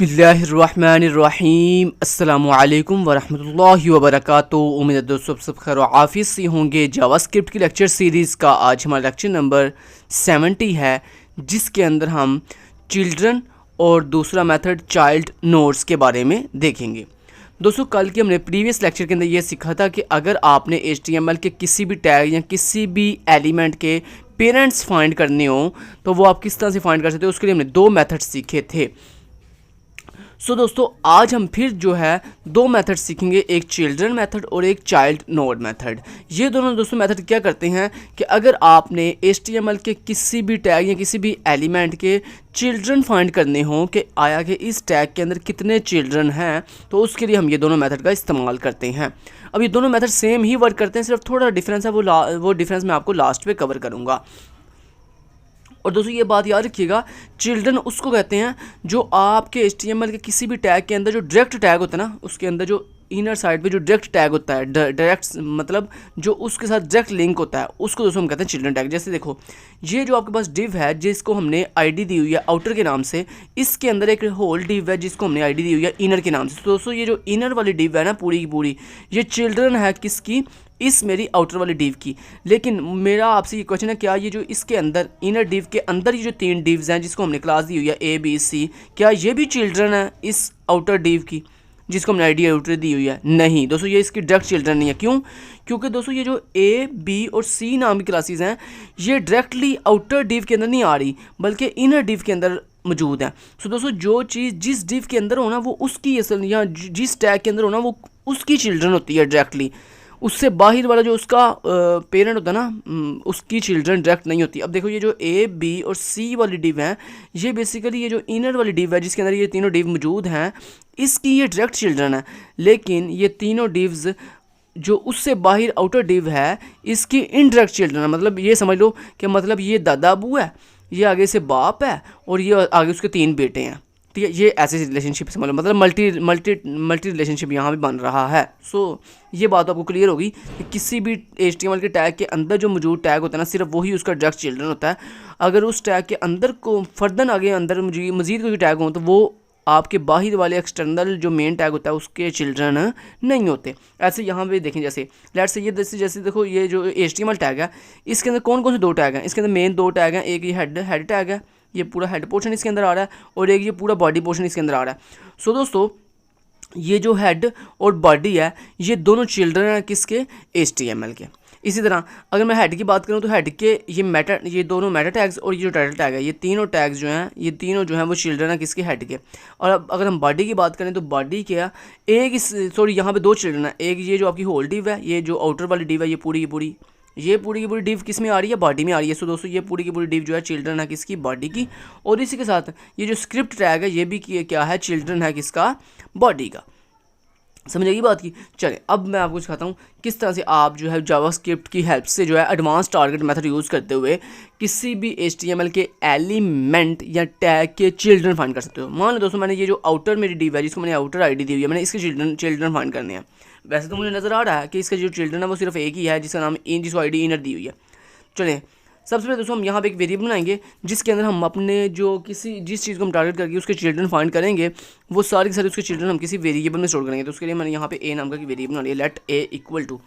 बिस्मिल्लाहिर्रहमानिर्रहीम अस्सलामुअलैकुम वरहमतुल्लाहि वबरकातुहू। उम्मीद है दोस्तों सब खैर आफियत से होंगे। जावास्क्रिप्ट की लेक्चर सीरीज़ का आज हमारा लेक्चर नंबर 70 है, जिसके अंदर हम चिल्ड्रन और दूसरा मेथड चाइल्ड नोड्स के बारे में देखेंगे। दोस्तों कल के हमने प्रीवियस लेक्चर के अंदर ये सीखा था कि अगर आपने HTML के किसी भी टैग या किसी भी एलिमेंट के पेरेंट्स फाइंड करने हो तो वो आप किस तरह से फाइंड कर सकते हो, उसके लिए हमने दो मेथड सीखे थे। दोस्तों आज हम फिर जो है दो मेथड सीखेंगे, एक चिल्ड्रन मेथड और एक चाइल्ड नोड मेथड। ये दोनों दोस्तों मेथड क्या करते हैं कि अगर आपने HTML के किसी भी टैग या किसी भी एलिमेंट के चिल्ड्रन फाइंड करने हो कि आया कि इस टैग के अंदर कितने चिल्ड्रन हैं, तो उसके लिए हम ये दोनों मेथड का इस्तेमाल करते हैं। अब ये दोनों मेथड सेम ही वर्क करते हैं, सिर्फ थोड़ा डिफरेंस है, वो डिफरेंस मैं आपको लास्ट पे कवर करूँगा। और दोस्तों ये बात याद रखिएगा, चिल्ड्रन उसको कहते हैं जो आपके HTML के किसी भी टैग के अंदर जो डायरेक्ट टैग होता है ना, उसके अंदर जो इनर साइड पे जो डायरेक्ट टैग होता है, डायरेक्ट मतलब जो उसके साथ डायरेक्ट लिंक होता है, उसको दोस्तों हम कहते हैं चिल्ड्रन टैग। जैसे देखो ये जो आपके पास डिव है जिसको हमने ID दी हुई है आउटर के नाम से, इसके अंदर एक होल डिव है जिसको हमने ID दी हुई है इनर के नाम से। तो दोस्तों ये जो इनर वाली डिव है ना पूरी की पूरी, ये चिल्ड्रन है किसकी, इस मेरी आउटर वाली डिव की। लेकिन मेरा आपसे ये क्वेश्चन है, क्या ये जो इसके अंदर इनर डिव के अंदर ये जो तीन डिव्स हैं जिसको हमने क्लास दी हुई है ABC, क्या ये भी चिल्ड्रन है इस आउटर डिव की जिसको हमने ID आउटर दी हुई है? नहीं दोस्तों, ये इसकी डायरेक्ट चिल्ड्रन नहीं है। क्यों? क्योंकि दोस्तों ये जो A, B और C नाम की क्लासेस हैं ये डायरेक्टली आउटर डिव के अंदर नहीं आ रही बल्कि इनर डिव के अंदर मौजूद है। जो जो चीज़ जिस डिव के अंदर होना वो उसकी असल, या जिस टैग के अंदर होना वो उसकी चिल्ड्रन होती है डायरेक्टली। उससे बाहर वाला जो उसका पेरेंट होता है ना, उसकी चिल्ड्रन डायरेक्ट नहीं होती। अब देखो ये जो A, B और C वाली डिव हैं, ये बेसिकली ये जो इनर वाली डिव है जिसके अंदर ये तीनों डिव मौजूद हैं, इसकी ये डायरेक्ट चिल्ड्रन है। लेकिन ये तीनों डिव्स जो उससे बाहर आउटर डिव है इसकी इनडायरेक्ट चिल्ड्रन है। मतलब ये समझ लो कि मतलब ये दादा अबू है, ये आगे से बाप है और ये आगे उसके तीन बेटे हैं। ठीक है, ये ऐसे रिलेशनशिप समझ लो, मतलब मल्टी रिलेशनशिप यहाँ भी बन रहा है। ये बात आपको क्लियर होगी कि किसी भी HTML के टैग के अंदर जो मौजूद टैग होता है ना, सिर्फ वही उसका डायरेक्ट चिल्ड्रन होता है। अगर उस टैग के अंदर को फर्दन आगे अंदर मज़ीद कोई टैग हो तो वो आपके बाहर वाले एक्सटर्नल जो मेन टैग होता है उसके चिल्ड्रन नहीं होते। ऐसे यहाँ पे देखें, जैसे लेट्स से ये जैसे देखो ये जो HTML टैग है इसके अंदर कौन कौन से दो टैग हैं? इसके अंदर मेन दो टैग हैं, एक ये हेड टैग है, ये पूरा हेड पोर्शन इसके अंदर आ रहा है, और एक ये पूरा बॉडी पोर्शन इसके अंदर आ रहा है। दोस्तों ये जो हेड और बॉडी है ये दोनों चिल्ड्रन हैं किसके? HTML के। इसी तरह अगर मैं हेड की बात करूं तो हेड के ये दोनों मेटा टैग्स और ये जो टाइटल टैग है, ये तीनों टैग्स जो हैं ये तीनों जो हैं वो चिल्ड्रन है किसके? हेड के। और अब अगर हम बॉडी की बात करें तो बॉडी क्या, यहाँ पे दो चिल्ड्रन है, एक ये जो आपकी होल डिव है, ये जो आउटर वाली डिव है ये पूरी की पूरी डिव किस में आ रही है? बॉडी में आ रही है। दोस्तों ये पूरी की पूरी डिव जो है चिल्ड्रन है किसकी? बॉडी की। और इसी के साथ ये जो स्क्रिप्ट टैग है ये भी क्या है? चिल्ड्रन है किसका? बॉडी का। समझेगी बात की? चले अब मैं आपको सिखाता हूँ किस तरह से आप जो है जावास्क्रिप्ट की हेल्प से जो है एडवांस टारगेट मेथड यूज़ करते हुए किसी भी HTML के एलिमेंट या टैग के चिल्ड्रन फाइंड कर सकते हो। मान लो दोस्तों मैंने ये जो आउटर मेरी डिव है जिसको मैंने आउटर ID दी हुई है, मैंने इसके चिल्ड्रन फाइंड करने हैं। वैसे तो मुझे नज़र आ रहा है कि इसका जो चिल्ड्रन है वो सिर्फ एक ही है जिसका नाम जिसको ID इनर दी हुई है। चलें सबसे पहले दोस्तों हम यहाँ पे एक वेरिएबल बनाएंगे जिसके अंदर हम अपने जो जिस चीज़ को हम टारगेट करके उसके चिल्ड्रन फाइंड करेंगे वो सारे के सारे उसके चिल्ड्रन हम किसी वेरिएबल में स्टोर करेंगे। तो उसके लिए मैंने यहाँ पे A नाम का वेरिएबल बना लिया, लेट A इक्वल टू।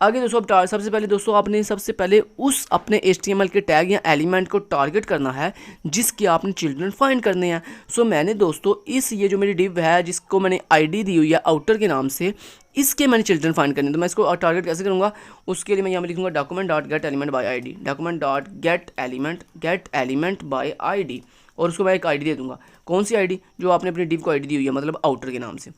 आगे दोस्तों अब सबसे पहले दोस्तों आपने सबसे पहले उस अपने HTML के टैग या एलिमेंट को टारगेट करना है जिसके आपने चिल्ड्रन फाइंड करने हैं। मैंने दोस्तों ये जो मेरी डिव है जिसको मैंने ID दी हुई है आउटर के नाम से, इसके मैंने चिल्ड्रन फाइंड करने। तो मैं इसको टारगेट कैसे करूँगा? उसके लिए मैं यहाँ में लिखूँगा document dot gate element by ID, document dot gate element by ID, और उसको मैं एक ID दे दूँगा। कौन सी ID? जो आपने अपनी डिव को ID दी हुई है, मतलब आउटर के नाम से।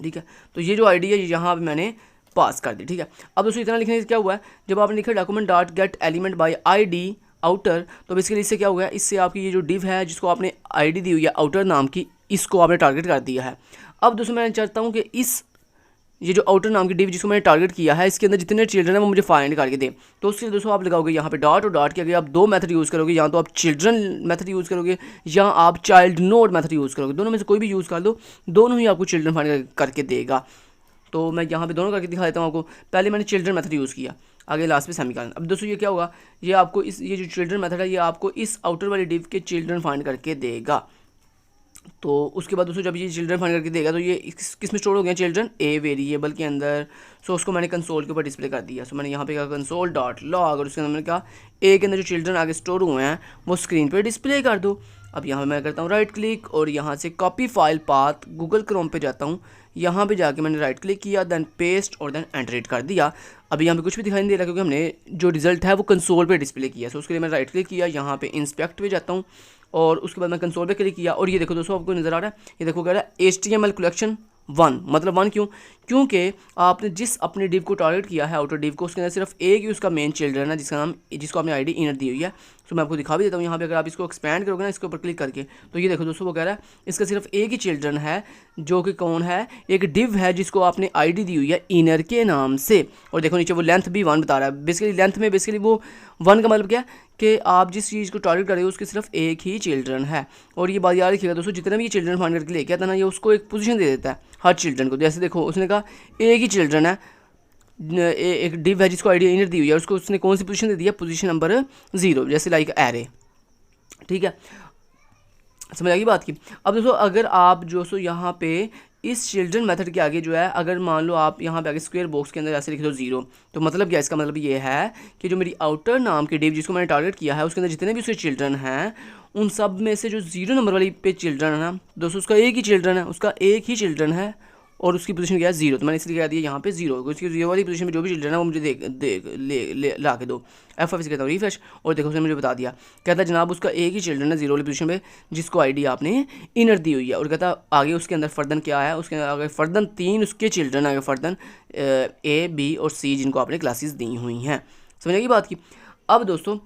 ठीक है, तो ये जो ID है यहाँ पे मैंने पास कर दी। ठीक है, अब दोस्तों इतना लिखने से क्या हुआ है, जब आपने लिखा document dot gate element by ID outer, तो बेसिकली इससे क्या हुआ है, इससे आपकी ये जो डिव है जिसको आपने ID दी हुई है आउटर नाम की, इसको आपने टारगेट कर दिया है। अब दोस्तों मैं चाहता हूँ कि ये जो आउटर नाम की डिव जिसको मैंने टारगेट किया है इसके अंदर जितने चिल्ड्रन है वो मुझे फाइंड करके दे। तो उसके लिए दोस्तों आप लगाओगे यहाँ पे डॉट, और डॉट के आगे आप दो मेथड यूज़ करोगे, या तो आप चिल्ड्रन मेथड यूज़ करोगे या आप चाइल्ड नोड मेथड यूज़ करोगे। दोनों में से कोई भी यूज़ कर दो, दोनों ही आपको चिल्ड्रन फाइंड करके देगा। तो मैं यहाँ पे दोनों करके दिखा देता हूँ आपको। पहले मैंने चिल्ड्रन मेथड यूज़ किया, आगे लास्ट में सेमीकोलन। अब दोस्तों ये क्या होगा, ये आपको ये जो चिल्ड्रन मेथड है ये आपको इस आउटर वाली डिव के चिल्ड्रन फाइंड करके देगा। तो उसके बाद दोस्तों जब ये चिल्ड्रन फाइंड करके देगा तो ये किस में स्टोर हो गया चिल्ड्रन ए वेरिएबल के अंदर। सो उसको मैंने कंसोल के ऊपर डिस्प्ले कर दिया। सो मैंने यहाँ पे कहा कंसोल डॉट लॉग और उसके अंदर मैंने कहा ए के अंदर जो चिल्ड्रन आगे स्टोर हुए हैं वो स्क्रीन पे डिस्प्ले कर दो। अब यहाँ मैं करता हूँ राइट क्लिक और यहाँ से copy file path Google Chrome पे जाता हूँ। यहाँ पे जाके मैंने राइट क्लिक किया, देन पेस्ट और देन एंटर इट कर दिया। अभी यहाँ पे कुछ भी दिखाई नहीं दे रहा क्योंकि हमने जो रिजल्ट है वो कंसोल पे डिस्प्ले किया। सो उसके लिए मैं राइट क्लिक किया, यहाँ पे इंस्पेक्ट पे जाता हूँ और उसके बाद मैं कंसोल पे क्लिक किया और ये देखो दोस्तों आपको नज़र आ रहा है, ये देखो कह रहा है HTML कलेक्शन 1, मतलब 1 क्यों? क्योंकि आपने जिस अपने डिव को टारगेट किया है आउटर डिव को, उसके अंदर सिर्फ एक ही उसका मेन चिल्ड्रन है जिसको आपने आईडी इनर दी हुई है। सो मैं आपको दिखा भी देता हूँ यहाँ पे, अगर आप इसको एक्सपैंड करोगे ना इसके ऊपर क्लिक करके तो ये देखो दोस्तों वो कह रहा है इसका सिर्फ एक ही चिल्ड्रन है जो कि कौन है, एक डिव है जिसको आपने आईडी दी हुई है इनर के नाम से। और देखो नीचे वो लेंथ भी 1 बता रहा है। बेसिकली लेंथ में बेसिकली वो 1 का मतलब क्या कि आप जिस चीज़ को टारगेट कर रहे हो उसके सिर्फ एक ही चिल्ड्रन है। और ये बात याद रखिएगा दोस्तों, जितने भी ये चिल्ड्रन फाइंड करके लेके आता है ना, ये उसको एक पोजीशन दे देता है हर चिल्ड्रन को। जैसे देखो उसने कहा एक ही चिल्ड्रन है, एक डिव है जिसको आईडी इनर दी हुई है, उसको उसने कौन सी पोजीशन दे दी है, पोजीशन नंबर 0, जैसे लाइक एरे। ठीक है, समझ आ गई बात की। अब दोस्तों अगर आप जो सो यहाँ पे इस चिल्ड्रन मेथड के आगे जो है, अगर मान लो आप यहाँ पे आगे स्क्वायर बॉक्स के अंदर ऐसे लिख दो 0, तो मतलब क्या, इसका मतलब ये है कि जो मेरी आउटर नाम की डिव जिसको मैंने टारगेट किया है उसके अंदर जितने भी उसके चिल्ड्रन हैं उन सब में से जो 0 नंबर वाली पे चिल्ड्रन है ना दोस्तों, उसका एक ही चिल्ड्रन है, उसका एक ही चिल्ड्रन है और उसकी पोजीशन क्या है 0। तो मैंने इसलिए कह दिया यहाँ पे 0, उसकी 0 वाली पोजीशन में जो भी चिल्ड्रन है वो मुझे ला के दो। F5 से कहता हूँ रिफ्रेश और देखो उसने मुझे बता दिया, कहता जनाब उसका एक ही चिल्ड्रन है 0 वाली पोजीशन में जिसको आईडी आपने इनर दी हुई है। और कहता आगे उसके अंदर फर्दन क्या है, उसके अंदर आगे फर्दन 3 उसके चिल्ड्रन आगे फर्दन A B और C जिनको आपने क्लासेस दी हुई हैं। समझ आएगी बात की। अब दोस्तों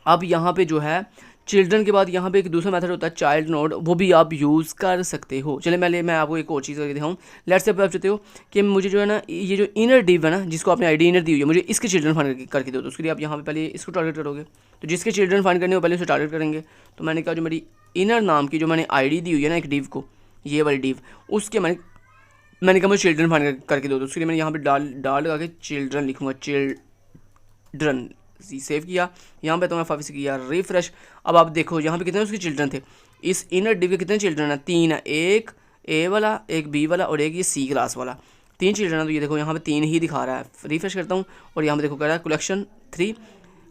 अब यहाँ पे जो है चिल्ड्रन के बाद यहाँ पे एक दूसरा मेथड होता है चाइल्ड नोड, वो भी आप यूज़ कर सकते हो। चले मैं आपको एक और चीज़ करके दिखाऊँ। लेट्स से आप चाहते हो कि मुझे जो है ना ये जो इनर डिव है ना जिसको आपने आईडी इनर दी हुई है, मुझे इसके चिल्ड्रन फाइंड करके दो। तो उसके लिए आप यहाँ पे पहले इसको टारगेट करोगे, तो जिसके चिल्ड्रन फाइंड करने हो पहले उसे टारगेट करेंगे। तो मैंने कहा जो मेरी इनर नाम की जो मैंने आईडी दी हुई है ना एक डिव को, ये वाली डिव, उसके मैंने कहा मुझे चिल्ड्रन फाइंड करके दो। तो उसके लिए मैंने यहाँ पे डाल लगा के चिल्ड्रन लिखूँगा, चिल्ड्रन सेव किया, यहाँ पे तो मैं F5 किया रिफ्रेश। अब आप देखो यहाँ पे कितने उसके चिल्ड्रन थे, इस इनर डिव के कितने चिल्ड्रन हैं, 3 है, एक A वाला, एक B वाला और एक ये C क्लास वाला, 3 चिल्ड्रन है। तो ये देखो यहाँ पे 3 ही दिखा रहा है। रिफ्रेश करता हूँ और यहाँ पे देखो कह रहा है कलेक्शन 3।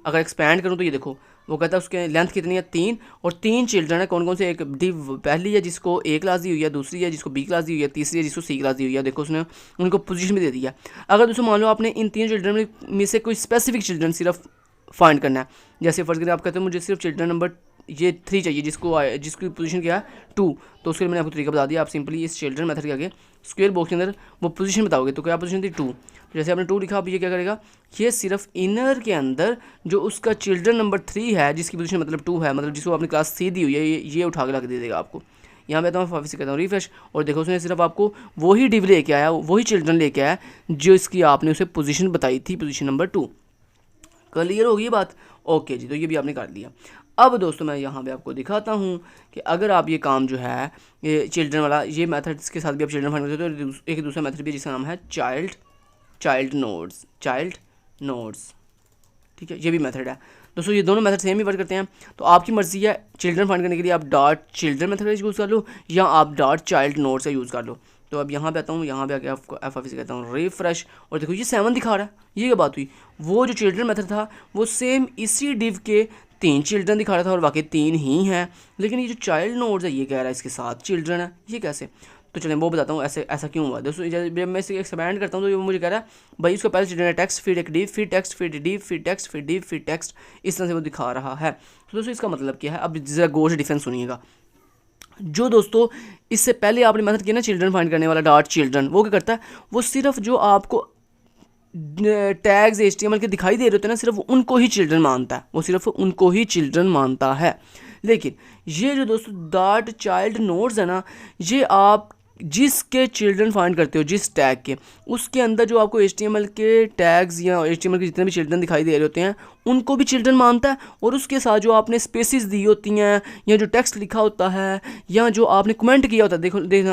अगर एक्सपैंड करूँ तो ये देखो वो कहता है उसके लेंथ कितनी है 3 और 3 चिल्ड्रन है। कौन कौन से, एक डिव पहली है जिसको A क्लास दी हुई है, दूसरी है जिसको B क्लास दी हुई है, तीसरी है जिसको C क्लास दी हुई है। देखो उसने उनको पोजीशन भी दे दिया। अगर दोस्तों मान लो आपने इन 3 चिल्ड्रन में से कोई स्पेसिफिक चिल्ड्रन सिर्फ फाइंड करना है, जैसे फर्स्ट करें आप कहते हो मुझे सिर्फ चिल्ड्रन नंबर ये 3 चाहिए जिसकी पोजीशन क्या है 2, तो उसके लिए मैंने आपको तरीका बता दिया। आप सिंपली इस चिल्ड्रन मेथड के आगे स्क्वायर बॉक्स के अंदर वो पोजीशन बताओगे, तो क्या पोजीशन थी 2, तो जैसे आपने 2 लिखा, अब ये क्या करेगा, ये सिर्फ इनर के अंदर जो उसका चिल्ड्रन नंबर 3 है जिसकी पोजीशन मतलब 2 है, मतलब जिसको आपने क्लास C दी हुई है, ये उठा के ला के दे देगा आपको। यहाँ पे तो मैं F5 से कहता हूँ रिफ्रेश और देखो उसने सिर्फ आपको वही डिव लेके आया, वही चिल्ड्रन लेके आया जो इसकी आपने उसे पोजीशन बताई थी, पोजीशन नंबर 2। क्लियर होगी ये बात? ओके जी, तो ये भी आपने कर लिया। अब दोस्तों मैं यहाँ पे आपको दिखाता हूँ कि अगर आप ये काम जो है ये चिल्ड्रन वाला ये मेथड्स के साथ भी आप चिल्ड्रन फाइंड करते हो, तो एक दूसरा मेथड भी जिसका नाम है चाइल्ड नोड्स। ठीक है, ये भी मेथड है दोस्तों, ये दोनों मेथड सेम ही वर्क करते हैं। तो आपकी मर्जी है चिल्ड्रन फाइंड करने के लिए आप डॉट चिल्ड्रन मेथड का यूज़ कर लो या आप डॉट चाइल्ड नोड्स का यूज़ कर लो। तो अब यहाँ पे आता हूँ, यहाँ पे आके आपको F5 से कहता हूँ रिफ्रेश और देखो ये 7 दिखा रहा है। ये क्या बात हुई, वो जो चिल्ड्रन मेथड था वो सेम इसी डिव के 3 चिल्ड्रन दिखा रहा था और बाकी 3 ही हैं, लेकिन ये जो चाइल्ड नोड्स है ये कह रहा है इसके 7 चिल्ड्रन है, ये कैसे? तो चलें वो बताता हूँ ऐसा क्यों हुआ दोस्तों। जब मैं इसे एक्सपैंड करता हूँ तो वो मुझे कह रहा है भाई उसका पहले चिल्ड्रन है टेक्स्ट फिर एक डिव फिर टेक्स्ट फिर डिव फिर टेक्स्ट फिर डिव फिर टेक्स्ट, इस तरह से वो दिखा रहा है। तो दोस्तों इसका मतलब क्या है, अब ज़रा गौर से डिफरेंस सुनिएगा। जो दोस्तों इससे पहले आपने मेथड किया ना चिल्ड्रन फाइंड करने वाला डॉट चिल्ड्रन, वो क्या करता है, वो सिर्फ जो आपको टैग्स HTML के दिखाई दे रहे होते हैं ना सिर्फ उनको ही चिल्ड्रन मानता है, वो सिर्फ उनको ही चिल्ड्रन मानता है। लेकिन ये जो दोस्तों डॉट चाइल्ड नोड्स है ना, ये आप जिसके चिल्ड्रन फाइंड करते हो जिस टैग के, उसके अंदर जो आपको HTML के टैग्स या HTML के जितने भी चिल्ड्रन दिखाई दे रहे होते हैं उनको भी चिल्ड्रन मानता है, और उसके साथ जो आपने स्पेसिस दी होती हैं या जो टेक्स्ट लिखा होता है या जो आपने कमेंट किया होता है,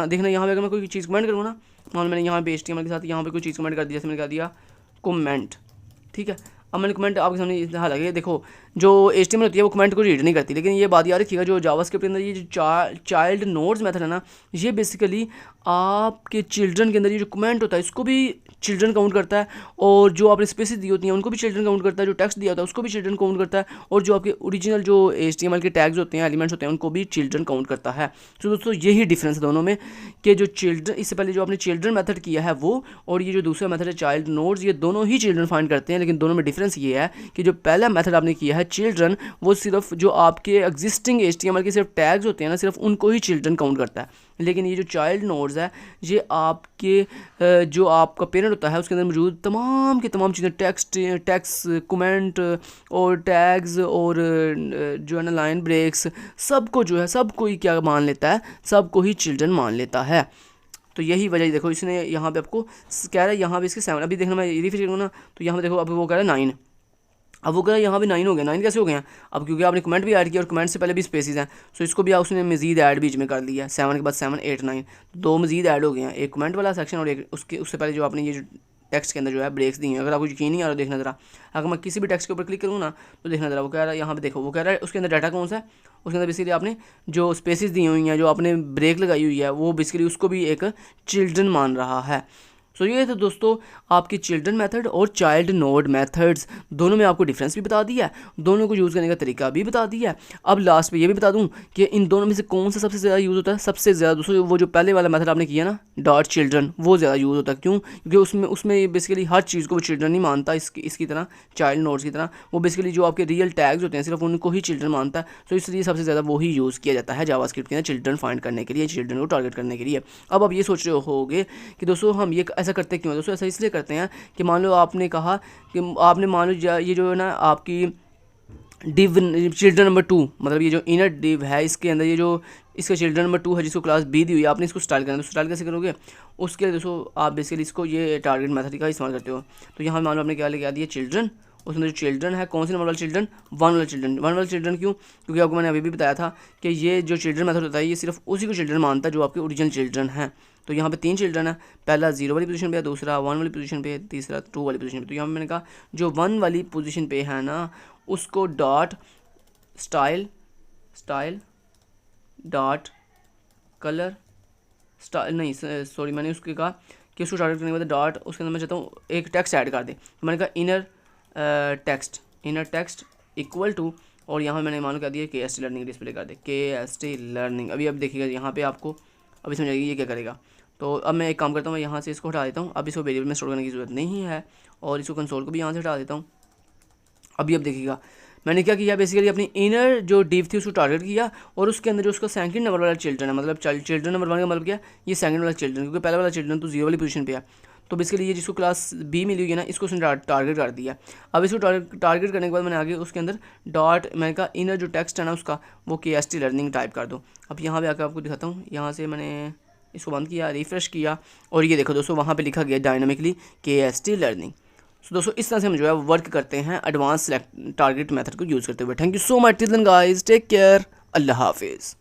देखना यहाँ पे अगर मैं कोई चीज़ कमेंट करूँ ना, मान मैंने यहाँ पे HTML के साथ यहाँ पे कोई चीज़ कमेंट कर दी, जैसे मैंने कहा दिया कमेंट, ठीक है। अब मैंने कमेंट आपके सामने हालांकि देखो जो HTML होती है वो कमेंट को रीड नहीं करती। लेकिन ये बात याद रखिएगा, जो जावास्क्रिप्ट के अंदर ये जो चाइल्ड नोड्स मेथड है ना, ये बेसिकली आपके चिल्ड्रन के अंदर ये जो कमेंट होता है इसको भी चिल्ड्रन काउंट करता है, और जो आपने स्पेसेस दी होती हैं उनको भी चिल्ड्रन काउंट करता है, जो टेक्स्ट दिया होता है उसको भी चिल्ड्रन काउंट करता है, और जो आपके ओरिजिनल जो HTML के टैग्स होते हैं, एलिमेंट्स होते हैं, उनको भी चिल्ड्रन काउंट करता है। तो दोस्तों यही डिफरेंस है दोनों में, कि जो चिल्ड्रन, इससे पहले जो आपने चिल्ड्रन मेथड किया है वो, और ये जो दूसरा मेथड है चाइल्ड नोड्स, ये दोनों ही चिल्ड्रन फाइंड करते हैं। लेकिन दोनों में डिफरेंस ये है कि जो पहला मेथड आपने किया है चिल्ड्रन, वो सिर्फ जो आपके एग्जिस्टिंग HTML के सिर्फ टैग्स होते हैं ना, सिर्फ उनको ही चिल्ड्रन काउंट करता है। लेकिन ये जो चाइल्ड नोड्स है, ये आपके जो आपका पेरेंट होता है उसके अंदर मौजूद तमाम की तमाम चीज़ें, टेक्स्ट कमेंट और टैग्स और जो है ना लाइन ब्रेक्स, सबको जो है सबको ही क्या मान लेता है, सबको ही चिल्ड्रन मान लेता है। तो यही वजह देखो, इसने यहाँ पे आपको कह रहा है, यहाँ पे इसके 7, अभी देखना मैं रिफ्रेश करूँ ना तो यहाँ पे देखो अब वो कह रहा है 9, अब वो कह रहा है यहाँ भी 9 हो गया। 9 कैसे हो गया? अब क्योंकि आपने कमेंट भी ऐड किया और कमेंट से पहले भी स्पेसिस हैं, सो इसको भी उसने मज़ीद ऐड बीच में कर लिया। 7 के बाद 7, 8, 9, दो मज़ीद ऐड हो गए हैं, एक कमेंट वाला सेक्शन और एक उससे पहले जो आपने ये जो टेक्स्ट के अंदर जो है ब्रेक्स दी हैं। अगर आपको यकीन नहीं आ रहा देखना ज़रा, अगर मैं किसी भी टेक्स्ट के ऊपर क्लिक करूँ ना तो देखना ज़रा, वो कह रहा है यहाँ पे देखो, वो कह रहा है उसके अंदर डाटा कौन सा है, उसके अंदर बेसिकली आपने जो स्पेसिस दी हुई हैं, जो आपने ब्रेक लगाई हुई है, वो बेसिकली उसको भी एक चिल्ड्रन मान रहा है। सो ये तो दोस्तों आपकी चिल्ड्रन मेथड और चाइल्ड नोड मेथड्स, दोनों में आपको डिफरेंस भी बता दिया है, दोनों को यूज़ करने का तरीका भी बता दिया है। अब लास्ट पे ये भी बता दूं कि इन दोनों में से कौन सा सबसे ज़्यादा यूज़ होता है। सबसे ज़्यादा दोस्तों वो जो पहले वाला मेथड आपने किया ना डॉट चिल्ड्रन, वो ज़्यादा यूज़ होता है। क्यों? क्योंकि उसमें बेसिकली हर चीज़ को वो चिल्ड्रन नहीं मानता, इसकी तरह चाइल्ड नोड्स की तरह। वो बेसिकली जो आपके रियल टैग्स होते हैं सिर्फ उनको ही चिल्ड्रन मानता है। तो इसलिए सबसे ज़्यादा वही यूज़ किया जाता है जावास्क्रिप्ट के अंदर चिल्ड्रन फाइंड करने के लिए, चिल्ड्रन को टारगेट करने के लिए। अब आप ये सोच रहे होगे कि दोस्तों हम ये ऐसा करते क्यों? दोस्तों ऐसा इसलिए करते हैं कि मान लो आपने कहा कि आपने मान लो ये जो है ना आपकी डिव चिल्ड्रन नंबर 2, मतलब ये जो इनर डिव है इसके अंदर ये जो इसका चिल्ड्रन नंबर 2 है जिसको क्लास B दी हुई है, आपने इसको स्टाइल करना है। तो स्टाइल कैसे करोगे? उसके लिए दोस्तों आप बेसिकली इसको ये टारगेट मेथड का इस्तेमाल करते हो। तो यहाँ मान लो आपने क्या लेके दिया चिल्ड्रन, उसमें जो चिल्ड्रन है कौन से नंबर वाला चिल्ड्रन? 1 वाला चिल्ड्रन। 1 वाला चिल्ड्रन क्यों? क्योंकि आपको मैंने अभी भी बताया था कि ये जो चिल्ड्रन मेथड होता है ये सिर्फ उसी को चिल्ड्रन मानता है जो आपके ओरिजिनल चिल्ड्रन हैं। तो यहाँ पे 3 चिल्ड्रन है, पहला 0 वाली पोजीशन पे है, दूसरा 1 वाली पोजीशन पे है, तीसरा 2 वाली पोजीशन पे। तो यहाँ पे मैंने कहा जो 1 वाली पोजीशन पे है ना उसको dot style dot colour style नहीं सॉरी, मैंने उसके कहा कि उसको टारगेट करने के बाद डॉट उसके अंदर मैं चाहता हूँ एक टेक्स्ट ऐड कर दे। तो मैंने कहा इनर टेक्स्ट इक्वल टू, और यहाँ मैंने मान लो कह दिया KST लर्निंग डिस्प्ले कर दे, KST लर्निंग। अभी अब देखिएगा यहाँ पे आपको अभी समझ आएगी ये क्या करेगा। तो अब मैं एक काम करता हूँ, मैं यहाँ से इसको हटा देता हूँ, अब इसको वेरिएबल में स्टोर करने की ज़रूरत नहीं है, और इसको कंसोल को भी यहाँ से हटा देता हूँ। अभी अब देखिएगा मैंने क्या किया, बेसिकली अपनी इनर जो डिव थी उसको टारगेट किया, और उसके अंदर जो उसका सेकंड नंबर वाला चिल्ड्रन है, मतलब चिल्ड्रन नंबर 1 का मतलब क्या, ये सेकंड वाला चिल्ड्रन, क्योंकि पहला वाला चिल्ड्रन तो 0 वाली पोजीशन पे है। तो बेसिकली ये जिसको क्लास B मिली हुई है ना इसको उसने टारगेट कर दिया। अब इसको टारगेट करने के बाद मैंने आगे उसके अंदर डॉट, मैंने कहा इनर जो टेक्स्ट है ना उसका वो KST लर्निंग टाइप कर दो। अब यहाँ पे आकर आपको दिखाता हूँ, यहाँ से मैंने इसको बंद किया, रिफ्रेश किया, और ये देखो दोस्तों वहाँ पे लिखा गया डायनामिकली KST लर्निंग। सो दोस्तों इस तरह से हम जो है वर्क करते हैं एडवांस टारगेट मेथड को यूज़ करते हुए। Thank you so much till then guys, take care, अल्लाह हाफिज़।